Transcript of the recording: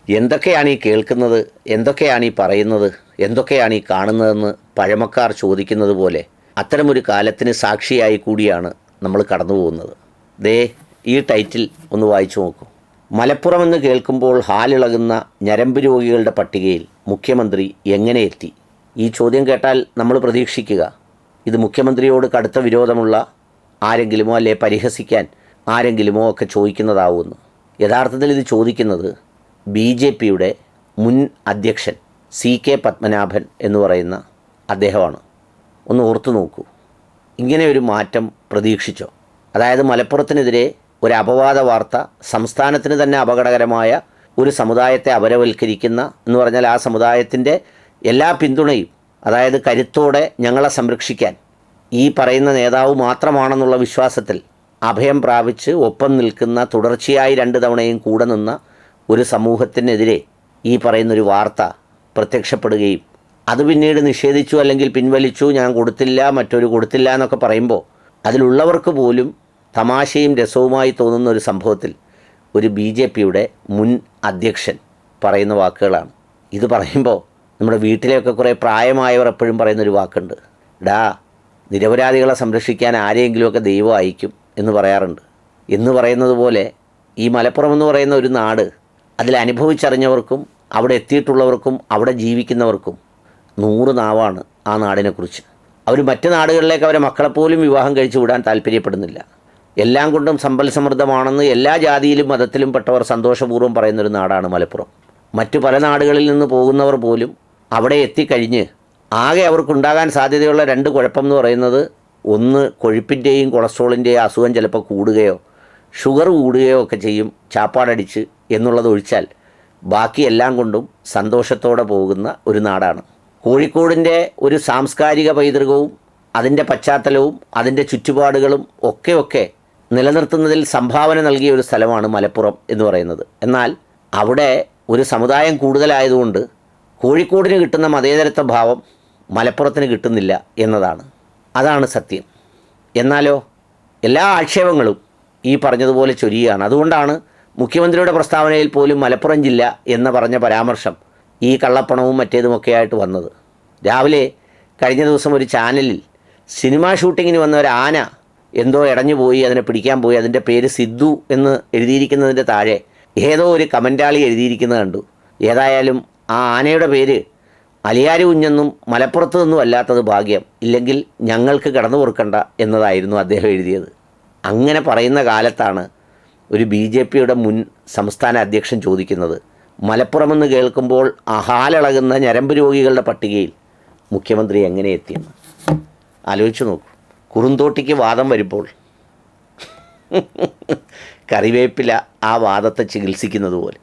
എന്തൊക്കെയാണ് ഈ കേൾക്കുന്നത്, എന്തൊക്കെയാണ് ഈ പറയുന്നത്, എന്തൊക്കെയാണ് ഈ കാണുന്നതെന്ന് പഴമക്കാർ ചോദിക്കുന്നത് പോലെ അത്തരമൊരു കാലത്തിന് സാക്ഷിയായി കൂടിയാണ് നമ്മൾ കടന്നു പോകുന്നത്. ദേ ഈ ടൈറ്റിൽ ഒന്ന് വായിച്ചു നോക്കൂ. മലപ്പുറം എന്ന് കേൾക്കുമ്പോൾ ഹാലിളകുന്ന ഞരമ്പ് രോഗികളുടെ പട്ടികയിൽ മുഖ്യമന്ത്രി എങ്ങനെ എത്തി? ഈ ചോദ്യം കേട്ടാൽ നമ്മൾ പ്രതീക്ഷിക്കുക ഇത് മുഖ്യമന്ത്രിയോട് കടുത്ത വിരോധമുള്ള ആരെങ്കിലുമോ അല്ലെ പരിഹസിക്കാൻ ആരെങ്കിലുമോ ഒക്കെ ചോദിക്കുന്നതാവുമെന്ന്. യഥാർത്ഥത്തിൽ ഇത് ചോദിക്കുന്നത് BJPയുടെ മുൻ അധ്യക്ഷൻ CK പത്മനാഭൻ എന്ന് പറയുന്ന അദ്ദേഹമാണ്. ഒന്ന് ഓർത്തു നോക്കൂ, ഇങ്ങനെ ഒരു മാറ്റം പ്രതീക്ഷിച്ചോ? അതായത് മലപ്പുറത്തിനെതിരെ ഒരു അപവാദ വാർത്ത, സംസ്ഥാനത്തിന് തന്നെ അപകടകരമായ ഒരു സമുദായത്തെ അപരവൽക്കരിക്കുന്ന എന്ന് പറഞ്ഞാൽ ആ സമുദായത്തിൻ്റെ എല്ലാ പിന്തുണയും, അതായത് കരുത്തോടെ ഞങ്ങളെ സംരക്ഷിക്കാൻ ഈ പറയുന്ന നേതാവ് മാത്രമാണെന്നുള്ള വിശ്വാസത്തിൽ അഭയം പ്രാപിച്ച് ഒപ്പം നിൽക്കുന്ന, തുടർച്ചയായി 2 തവണയും കൂടെ നിന്ന ഒരു സമൂഹത്തിനെതിരെ ഈ പറയുന്നൊരു വാർത്ത പ്രത്യക്ഷപ്പെടുകയും അത് പിന്നീട് നിഷേധിച്ചു അല്ലെങ്കിൽ പിൻവലിച്ചു, ഞാൻ കൊടുത്തില്ല, മറ്റൊരു കൊടുത്തില്ല എന്നൊക്കെ പറയുമ്പോൾ അതിലുള്ളവർക്ക് പോലും തമാശയും രസവുമായി തോന്നുന്ന ഒരു സംഭവത്തിൽ ഒരു BJPയുടെ മുൻ അധ്യക്ഷൻ പറയുന്ന വാക്കുകളാണ്. ഇത് പറയുമ്പോൾ നമ്മുടെ വീട്ടിലെയൊക്കെ കുറേ പ്രായമായവർ എപ്പോഴും പറയുന്നൊരു വാക്കുണ്ട്, നിരപരാധികളെ സംരക്ഷിക്കാൻ ആരെയെങ്കിലുമൊക്കെ ദൈവം അയക്കും എന്ന് പറയാറുണ്ട്. എന്ന് പറയുന്നത് പോലെ ഈ മലപ്പുറം എന്ന് പറയുന്ന ഒരു നാട്, അതിൽ അനുഭവിച്ചറിഞ്ഞവർക്കും അവിടെ എത്തിയിട്ടുള്ളവർക്കും അവിടെ ജീവിക്കുന്നവർക്കും 100 നാവാണ് ആ നാടിനെക്കുറിച്ച്. അവർ മറ്റ് നാടുകളിലേക്ക് അവരെ മക്കളെപ്പോലും വിവാഹം കഴിച്ചു വിടാൻ താല്പര്യപ്പെടുന്നില്ല. എല്ലാം കൊണ്ടും സമ്പൽ സമൃദ്ധമാണെന്ന് എല്ലാ ജാതിയിലും മതത്തിലും പെട്ടവർ സന്തോഷപൂർവ്വം പറയുന്നൊരു നാടാണ് മലപ്പുറം. മറ്റു പല നാടുകളിൽ നിന്ന് പോകുന്നവർ പോലും അവിടെ എത്തിക്കഴിഞ്ഞ് ആകെ അവർക്കുണ്ടാകാൻ സാധ്യതയുള്ള 2 കുഴപ്പം എന്ന് പറയുന്നത്, ഒന്ന് കൊഴുപ്പിൻ്റെയും കൊളസ്ട്രോളിൻ്റെയും അസുഖം ചിലപ്പോൾ കൂടുകയോ ഷുഗർ കൂടുകയോ ഒക്കെ ചെയ്യും ചാപ്പാടടിച്ച് എന്നുള്ളത് ഒഴിച്ചാൽ ബാക്കി എല്ലാം കൊണ്ടും സന്തോഷത്തോടെ പോകുന്ന ഒരു നാടാണ്. കോഴിക്കോടിൻ്റെ ഒരു സാംസ്കാരിക പൈതൃകവും അതിൻ്റെ പശ്ചാത്തലവും അതിൻ്റെ ചുറ്റുപാടുകളും ഒക്കെ നിലനിർത്തുന്നതിൽ സംഭാവന നൽകിയ ഒരു സ്ഥലമാണ് മലപ്പുറം എന്ന് പറയുന്നത്. എന്നാൽ അവിടെ ഒരു സമുദായം കൂടുതലായതുകൊണ്ട് കോഴിക്കോടിന് കിട്ടുന്ന മതേതരത്വ ഭാവം മലപ്പുറത്തിന് കിട്ടുന്നില്ല എന്നതാണ്. അതാണ് സത്യം. എന്നാലോ എല്ലാ ആക്ഷേപങ്ങളും ഈ പറഞ്ഞതുപോലെ ചൊരിയുകയാണ്. അതുകൊണ്ടാണ് മുഖ്യമന്ത്രിയുടെ പ്രസ്താവനയിൽ പോലും മലപ്പുറം ജില്ല എന്ന് പറഞ്ഞ പരാമർശം ഈ കള്ളപ്പണവും മറ്റേതുമൊക്കെ ആയിട്ട് വന്നത്. രാവിലെ കഴിഞ്ഞ ദിവസം ഒരു ചാനലിൽ സിനിമാ ഷൂട്ടിങ്ങിന് വന്ന ഒരു ആന എന്തോ ഇടഞ്ഞു പോയി, അതിനെ പിടിക്കാൻ പോയി, അതിൻ്റെ പേര് സിദ്ധു എന്ന് എഴുതിയിരിക്കുന്നതിൻ്റെ താഴെ ഏതോ ഒരു കമൻ്റാളി എഴുതിയിരിക്കുന്നത് കണ്ടു. ഏതായാലും ആ ആനയുടെ പേര് അലിയാരി കുഞ്ഞെന്നും മലപ്പുറത്ത് നിന്നും അല്ലാത്തത് ഭാഗ്യം, ഇല്ലെങ്കിൽ ഞങ്ങൾക്ക് കടന്നു പൊറുക്കണ്ട എന്നതായിരുന്നു അദ്ദേഹം എഴുതിയത്. അങ്ങനെ പറയുന്ന കാലത്താണ് ഒരു BJPയുടെ മുൻ സംസ്ഥാന അധ്യക്ഷൻ ചോദിക്കുന്നത്, മലപ്പുറമെന്ന് കേൾക്കുമ്പോൾ ഹാലിളകുന്ന ഞരമ്പ് രോഗികളുടെ പട്ടികയിൽ മുഖ്യമന്ത്രി എങ്ങനെ എത്തിയെന്ന് ആലോചിച്ച് നോക്കൂ. കുറുന്തോട്ടിക്ക് വാദം വരുമ്പോൾ കറിവേപ്പില ആ വാദത്തെ ചികിത്സിക്കുന്നത് പോലെ.